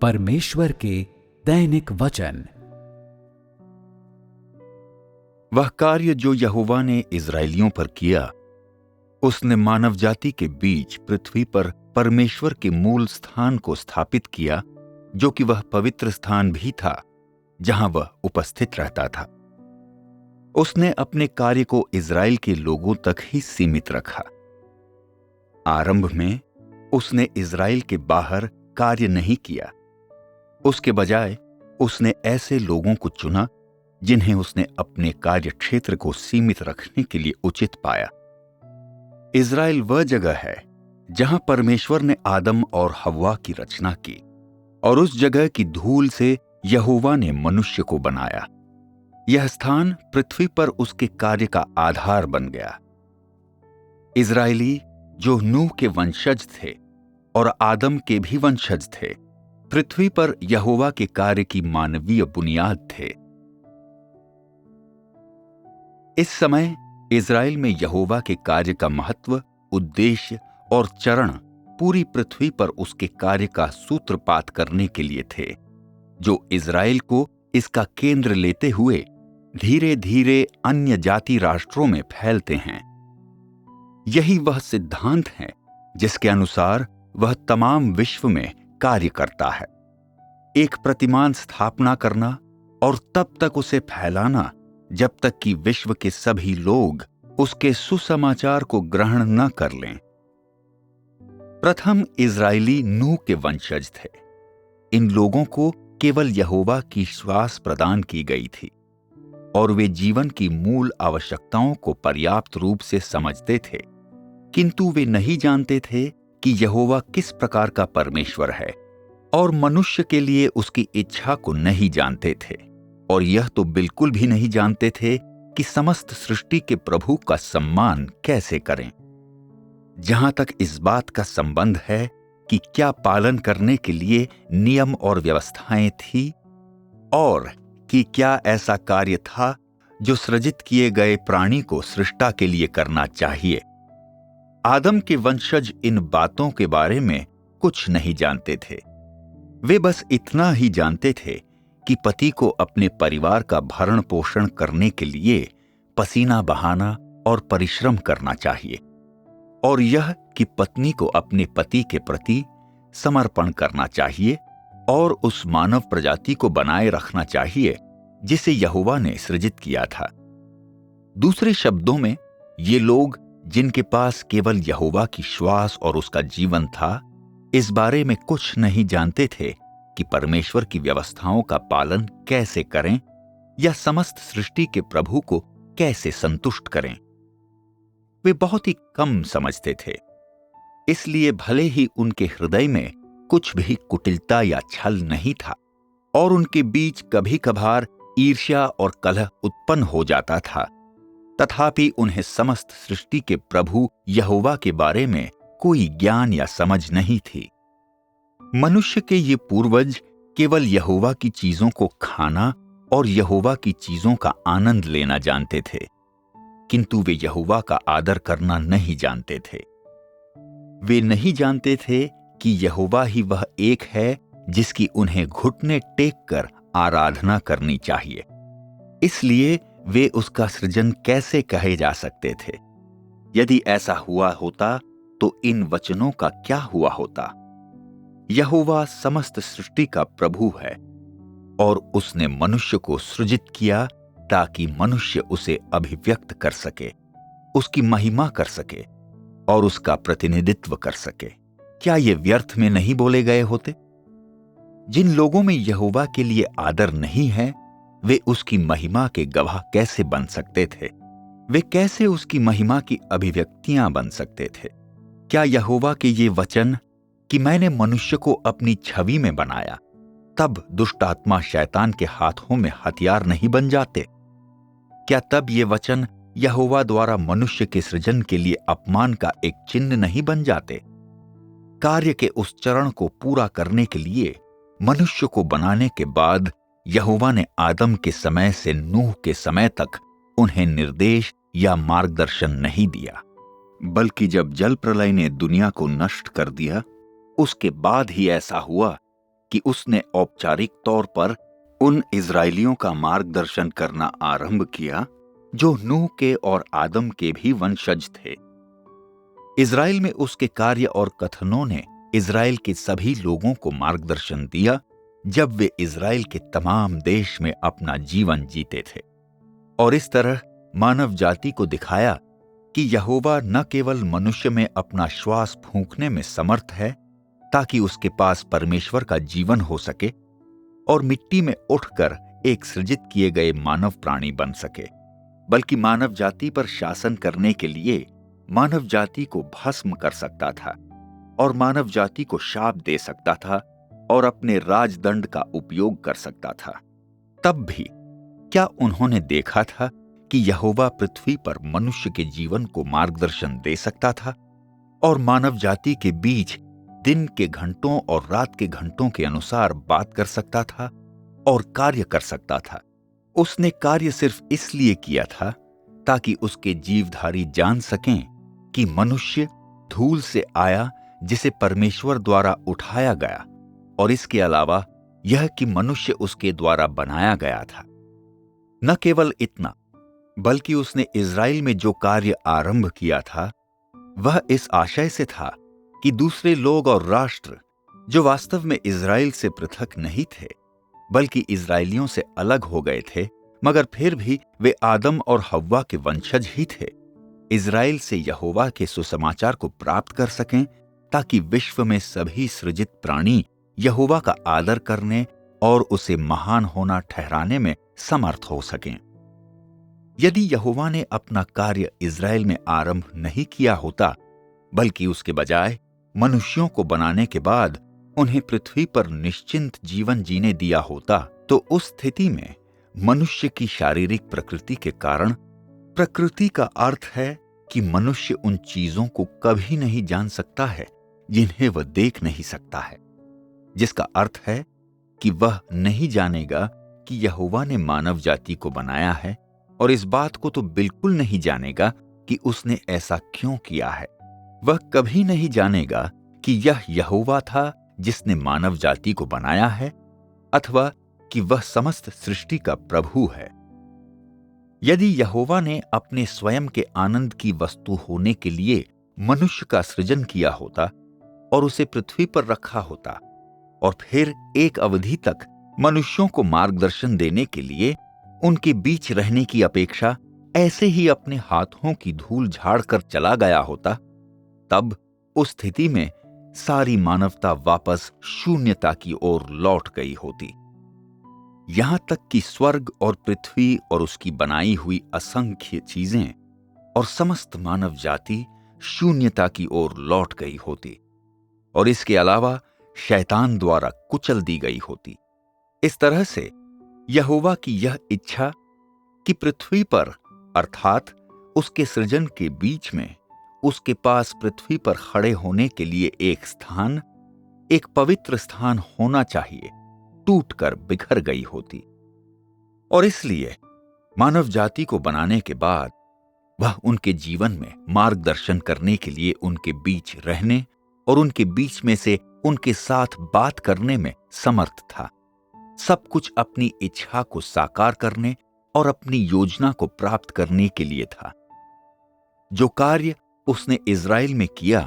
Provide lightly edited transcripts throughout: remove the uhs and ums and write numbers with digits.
परमेश्वर के दैनिक वचन। वह कार्य जो यहोवा ने इस्राएलियों पर किया, उसने मानव जाति के बीच पृथ्वी पर परमेश्वर के मूल स्थान को स्थापित किया, जो कि वह पवित्र स्थान भी था जहां वह उपस्थित रहता था। उसने अपने कार्य को इस्राएल के लोगों तक ही सीमित रखा। आरंभ में उसने इस्राएल के बाहर कार्य नहीं किया। उसके बजाय उसने ऐसे लोगों को चुना जिन्हें उसने अपने कार्य क्षेत्र को सीमित रखने के लिए उचित पाया। इस्राएल वह जगह है जहां परमेश्वर ने आदम और हव्वा की रचना की, और उस जगह की धूल से यहोवा ने मनुष्य को बनाया। यह स्थान पृथ्वी पर उसके कार्य का आधार बन गया। इस्राएली जो नूह के वंशज थे और आदम के भी वंशज थे, पृथ्वी पर यहोवा के कार्य की मानवीय बुनियाद थे। इस समय इस्राएल में यहोवा के कार्य का महत्व, उद्देश्य और चरण पूरी पृथ्वी पर उसके कार्य का सूत्रपात करने के लिए थे, जो इस्राएल को इसका केंद्र लेते हुए धीरे धीरे अन्य जाति राष्ट्रों में फैलते हैं। यही वह सिद्धांत है जिसके अनुसार वह तमाम विश्व में कार्य करता है। एक प्रतिमान स्थापना करना और तब तक उसे फैलाना जब तक कि विश्व के सभी लोग उसके सुसमाचार को ग्रहण न कर लें। प्रथम इस्राएली नूह के वंशज थे। इन लोगों को केवल यहोवा की श्वास प्रदान की गई थी और वे जीवन की मूल आवश्यकताओं को पर्याप्त रूप से समझते थे, किंतु वे नहीं जानते थे कि यहोवा किस प्रकार का परमेश्वर है, और मनुष्य के लिए उसकी इच्छा को नहीं जानते थे, और यह तो बिल्कुल भी नहीं जानते थे कि समस्त सृष्टि के प्रभु का सम्मान कैसे करें। जहां तक इस बात का संबंध है कि क्या पालन करने के लिए नियम और व्यवस्थाएं थी, और कि क्या ऐसा कार्य था जो सृजित किए गए प्राणी को सृष्टा के लिए करना चाहिए। आदम के वंशज इन बातों के बारे में कुछ नहीं जानते थे। वे बस इतना ही जानते थे कि पति को अपने परिवार का भरण पोषण करने के लिए पसीना बहाना और परिश्रम करना चाहिए, और यह कि पत्नी को अपने पति के प्रति समर्पण करना चाहिए और उस मानव प्रजाति को बनाए रखना चाहिए जिसे यहोवा ने सृजित किया था। दूसरे शब्दों में, ये लोग जिनके पास केवल यहोवा की श्वास और उसका जीवन था, इस बारे में कुछ नहीं जानते थे कि परमेश्वर की व्यवस्थाओं का पालन कैसे करें या समस्त सृष्टि के प्रभु को कैसे संतुष्ट करें। वे बहुत ही कम समझते थे। इसलिए भले ही उनके हृदय में कुछ भी कुटिलता या छल नहीं था, और उनके बीच कभी कभार ईर्ष्या और कलह उत्पन्न हो जाता था, तथापि उन्हें समस्त सृष्टि के प्रभु यहोवा के बारे में कोई ज्ञान या समझ नहीं थी। मनुष्य के ये पूर्वज केवल यहोवा की चीजों को खाना और यहोवा की चीजों का आनंद लेना जानते थे, किंतु वे यहोवा का आदर करना नहीं जानते थे। वे नहीं जानते थे कि यहोवा ही वह एक है जिसकी उन्हें घुटने टेक कर आराधना करनी चाहिए। इसलिए वे उसका सृजन कैसे कहे जा सकते थे। यदि ऐसा हुआ होता तो इन वचनों का क्या हुआ होता। यहोवा समस्त सृष्टि का प्रभु है, और उसने मनुष्य को सृजित किया ताकि मनुष्य उसे अभिव्यक्त कर सके, उसकी महिमा कर सके और उसका प्रतिनिधित्व कर सके। क्या ये व्यर्थ में नहीं बोले गए होते? जिन लोगों में यहोवा के लिए आदर नहीं है, वे उसकी महिमा के गवाह कैसे बन सकते थे? वे कैसे उसकी महिमा की अभिव्यक्तियां बन सकते थे? क्या यहोवा के ये वचन कि मैंने मनुष्य को अपनी छवि में बनाया, तब दुष्ट आत्मा शैतान के हाथों में हथियार नहीं बन जाते? क्या तब ये वचन यहोवा द्वारा मनुष्य के सृजन के लिए अपमान का एक चिन्ह नहीं बन जाते? कार्य के उस चरण को पूरा करने के लिए मनुष्य को बनाने के बाद यहोवा ने आदम के समय से नूह के समय तक उन्हें निर्देश या मार्गदर्शन नहीं दिया, बल्कि जब जल प्रलय ने दुनिया को नष्ट कर दिया, उसके बाद ही ऐसा हुआ कि उसने औपचारिक तौर पर उन इजरायलियों का मार्गदर्शन करना आरंभ किया जो नूह के और आदम के भी वंशज थे। इजराइल में उसके कार्य और कथनों ने इजराइल के सभी लोगों को मार्गदर्शन दिया जब वे इजराइल के तमाम देश में अपना जीवन जीते थे, और इस तरह मानव जाति को दिखाया कि यहोवा न केवल मनुष्य में अपना श्वास फूंकने में समर्थ है ताकि उसके पास परमेश्वर का जीवन हो सके और मिट्टी में उठकर एक सृजित किए गए मानव प्राणी बन सके, बल्कि मानव जाति पर शासन करने के लिए मानव जाति को भस्म कर सकता था और मानव जाति को शाप दे सकता था और अपने राजदंड का उपयोग कर सकता था। तब भी क्या उन्होंने देखा था कि यहोवा पृथ्वी पर मनुष्य के जीवन को मार्गदर्शन दे सकता था और मानव जाति के बीच दिन के घंटों और रात के घंटों के अनुसार बात कर सकता था और कार्य कर सकता था? उसने कार्य सिर्फ इसलिए किया था ताकि उसके जीवधारी जान सकें कि मनुष्य धूल से आया जिसे परमेश्वर द्वारा उठाया गया, और इसके अलावा यह कि मनुष्य उसके द्वारा बनाया गया था। न केवल इतना, बल्कि उसने इजराइल में जो कार्य आरंभ किया था वह इस आशय से था कि दूसरे लोग और राष्ट्र जो वास्तव में इजराइल से पृथक नहीं थे बल्कि इजरायलियों से अलग हो गए थे, मगर फिर भी वे आदम और हव्वा के वंशज ही थे, इजराइल से यहोवा के सुसमाचार को प्राप्त कर सकें ताकि विश्व में सभी सृजित प्राणी यहोवा का आदर करने और उसे महान होना ठहराने में समर्थ हो सकें। यदि यहोवा ने अपना कार्य इजराइल में आरंभ नहीं किया होता, बल्कि उसके बजाय मनुष्यों को बनाने के बाद उन्हें पृथ्वी पर निश्चिंत जीवन जीने दिया होता, तो उस स्थिति में मनुष्य की शारीरिक प्रकृति के कारण, प्रकृति का अर्थ है कि मनुष्य उन चीजों को कभी नहीं जान सकता है जिन्हें वह देख नहीं सकता है, जिसका अर्थ है कि वह नहीं जानेगा कि यहोवा ने मानव जाति को बनाया है, और इस बात को तो बिल्कुल नहीं जानेगा कि उसने ऐसा क्यों किया है। वह कभी नहीं जानेगा कि यह यहोवा था जिसने मानव जाति को बनाया है, अथवा कि वह समस्त सृष्टि का प्रभु है। यदि यहोवा ने अपने स्वयं के आनंद की वस्तु होने के लिए मनुष्य का सृजन किया होता और उसे पृथ्वी पर रखा होता, और फिर एक अवधि तक मनुष्यों को मार्गदर्शन देने के लिए उनके बीच रहने की अपेक्षा ऐसे ही अपने हाथों की धूल झाड़ कर चला गया होता, तब उस स्थिति में सारी मानवता वापस शून्यता की ओर लौट गई होती। यहां तक कि स्वर्ग और पृथ्वी और उसकी बनाई हुई असंख्य चीजें और समस्त मानव जाति शून्यता की ओर लौट गई होती, और इसके अलावा शैतान द्वारा कुचल दी गई होती। इस तरह से यहोवा की यह इच्छा कि पृथ्वी पर अर्थात उसके सृजन के बीच में उसके पास पृथ्वी पर खड़े होने के लिए एक स्थान, एक पवित्र स्थान होना चाहिए, टूटकर बिखर गई होती। और इसलिए मानव जाति को बनाने के बाद वह उनके जीवन में मार्गदर्शन करने के लिए उनके बीच रहने और उनके बीच में से उनके साथ बात करने में समर्थ था। सब कुछ अपनी इच्छा को साकार करने और अपनी योजना को प्राप्त करने के लिए था। जो कार्य उसने इजराइल में किया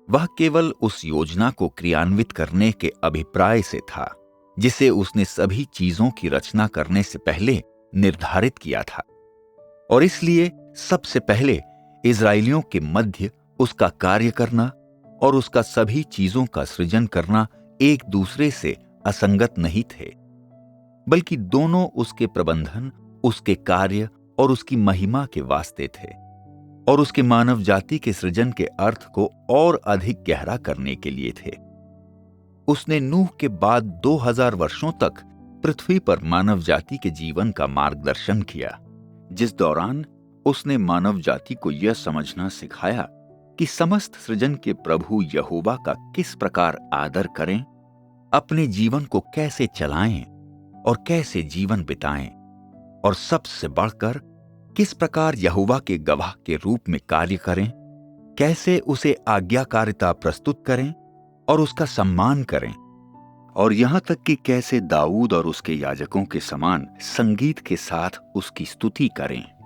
वह केवल उस योजना को क्रियान्वित करने के अभिप्राय से था जिसे उसने सभी चीजों की रचना करने से पहले निर्धारित किया था। और इसलिए सबसे पहले इजराइलियों के मध्य उसका कार्य करना और उसका सभी चीजों का सृजन करना एक दूसरे से असंगत नहीं थे, बल्कि दोनों उसके प्रबंधन, उसके कार्य और उसकी महिमा के वास्ते थे, और उसके मानव जाति के सृजन के अर्थ को और अधिक गहरा करने के लिए थे। उसने नूह के बाद 2000 वर्षों तक पृथ्वी पर मानव जाति के जीवन का मार्गदर्शन किया, जिस दौरान उसने मानव जाति को यह समझना सिखाया कि समस्त सृजन के प्रभु यहोवा का किस प्रकार आदर करें, अपने जीवन को कैसे चलाएं और कैसे जीवन बिताएं, और सबसे बढ़कर किस प्रकार यहोवा के गवाह के रूप में कार्य करें, कैसे उसे आज्ञाकारिता प्रस्तुत करें और उसका सम्मान करें, और यहाँ तक कि कैसे दाऊद और उसके याजकों के समान संगीत के साथ उसकी स्तुति करें।